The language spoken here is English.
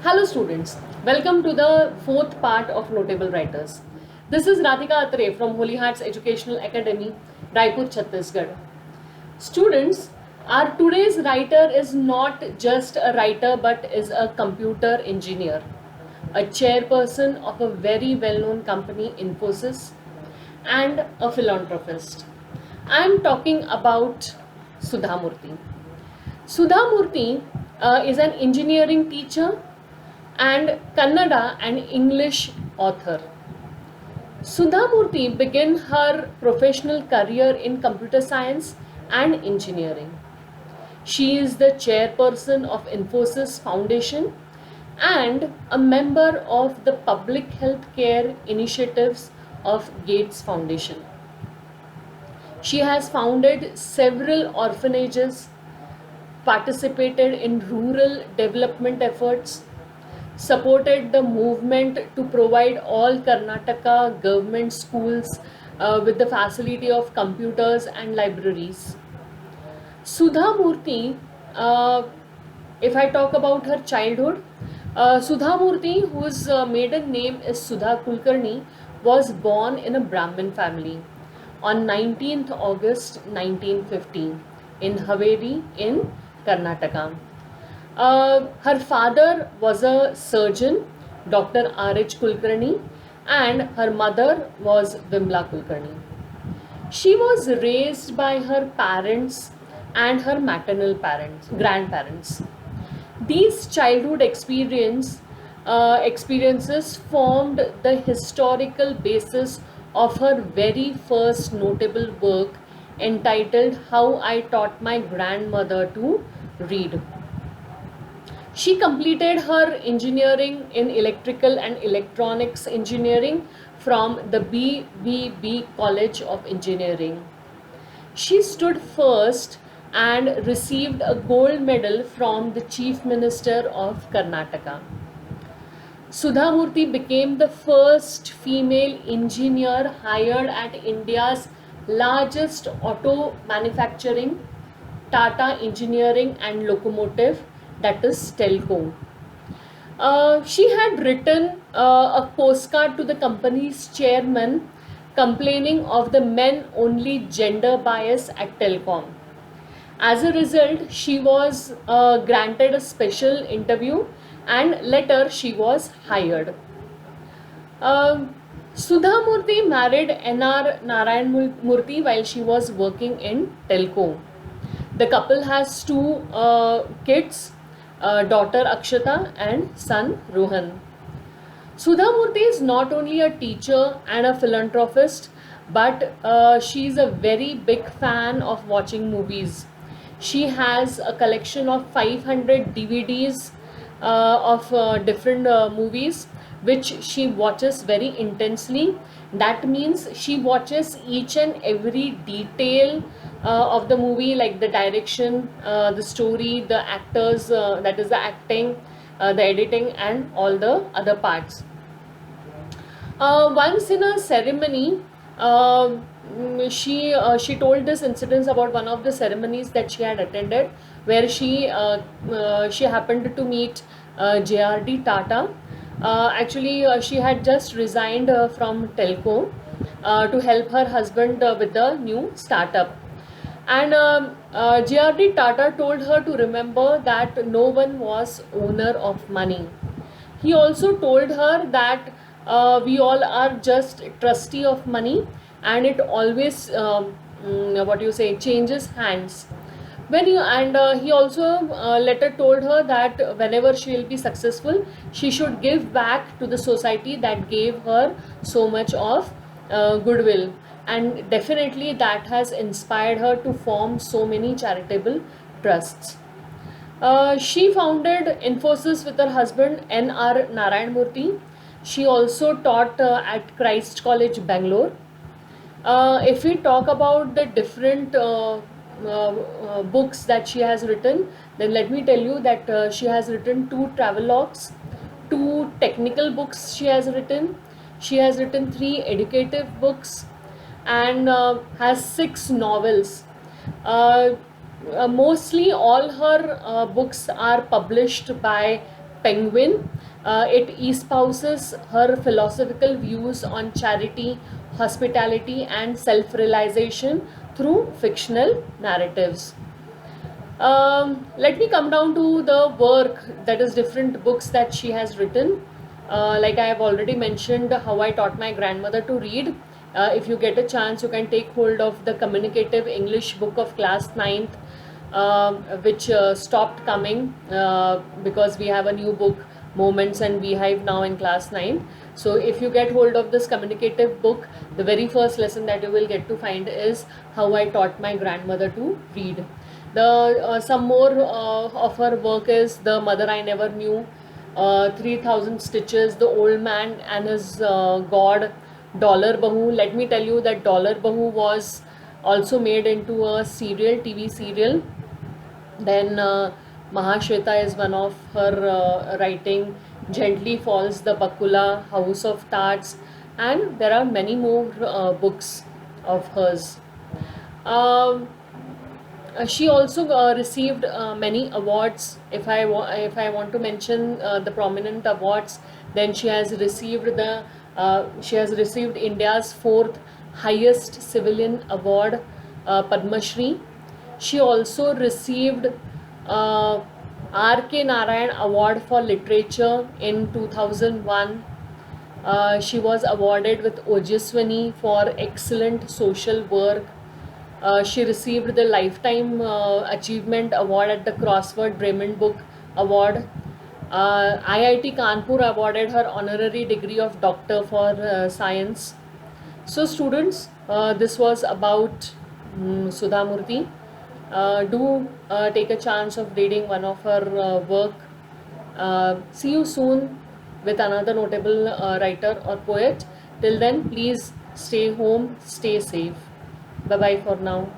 Hello students, welcome to the fourth part of Notable Writers. This is Radhika Atre from Holy Hearts Educational Academy, Raipur, Chhattisgarh. Students, our today's writer is not just a writer but is a computer engineer, a chairperson of a very well-known company, Infosys, and a philanthropist. I am talking about Sudha Murthy. Sudha Murthy is an engineering teacher and Kannada and English author. Sudha Murthy began her professional career in computer science and engineering. She is the chairperson of Infosys Foundation and a member of the public health care initiatives of Gates Foundation. She has founded several orphanages, participated in rural development efforts, supported the movement to provide all Karnataka government schools with the facility of computers and libraries. Sudha Murthy, if I talk about her childhood, Sudha Murthy, whose maiden name is Sudha Kulkarni, was born in a Brahmin family on 19th August 1915 in Haveri in Karnataka. Her father was a surgeon, Dr. R.H. Kulkarni, and her mother was Vimla Kulkarni. She was raised by her parents and her maternal grandparents. These childhood experiences formed the historical basis of her very first notable work entitled How I Taught My Grandmother to Read. She completed her engineering in electrical and electronics engineering from the BVB College of Engineering. She stood first and received a gold medal from the Chief Minister of Karnataka. Sudha Murthy became the first female engineer hired at India's largest auto manufacturing, Tata Engineering and Locomotive, that is Telco. She had written a postcard to the company's chairman complaining of the men only gender bias at Telcom. As a result, she was granted a special interview and later she was hired. Sudha Murthy married N.R. Narayan Murthy while she was working in Telco. The couple has two kids, daughter Akshata and son Rohan. Sudha Murthy is not only a teacher and a philanthropist, but she is a very big fan of watching movies. She has a collection of 500 DVDs of different movies which she watches very intensely. That means she watches each and every detail of the movie, like the direction, the story, the actors, that is the acting, the editing, and all the other parts. Once in a ceremony, she told this incident about one of the ceremonies that she had attended, where she happened to meet JRD Tata. She had just resigned from Telco to help her husband with the new startup. And JRD Tata told her to remember that no one was owner of money. He also told her that we all are just trustee of money, and it always changes hands. He also later told her that whenever she will be successful, she should give back to the society that gave her so much of goodwill, and definitely that has inspired her to form so many charitable trusts. She founded Infosys with her husband N.R. Narayan Murthy. She also taught at Christ College, Bangalore. If we talk about the different books that she has written, then let me tell you that she has written 2 travelogues, 2 technical books she has written. She has written 3 educative books and has 6 novels. Mostly all her books are published by Penguin. It espouses her philosophical views on charity, hospitality, and self realization through fictional narratives. Let me come down to the work, that is different books that she has written. Like I have already mentioned, How I Taught My Grandmother to Read. If you get a chance, you can take hold of the Communicative English book of class 9th, which stopped coming because we have a new book, Moments and Beehive, now in class 9. So if you get hold of this communicative book, the very first lesson that you will get to find is How I Taught My Grandmother to Read. The some more of her work is The Mother I Never Knew, 3000 Stitches, The Old Man and His God, Dollar Bahu. Let me tell you that Dollar Bahu was also made into a serial, TV serial. Then Mahashweta is one of her writing. Gently Falls the Bakula, House of Tarts, and there are many more books of hers. Um, she also received many awards. If I want to mention the prominent awards, then she has received India's fourth highest civilian award, Padma Shri. She also received uh, R.K. Narayan Award for Literature in 2001. She was awarded with Ojaswini for excellent social work. She received the Lifetime Achievement Award at the Crossword Bremen Book Award. IIT Kanpur awarded her honorary degree of Doctor for Science. So, students, this was about Sudha Murthy. Do take a chance of reading one of her work. See you soon with another notable writer or poet. Till then, please stay home, stay safe. Bye bye for now.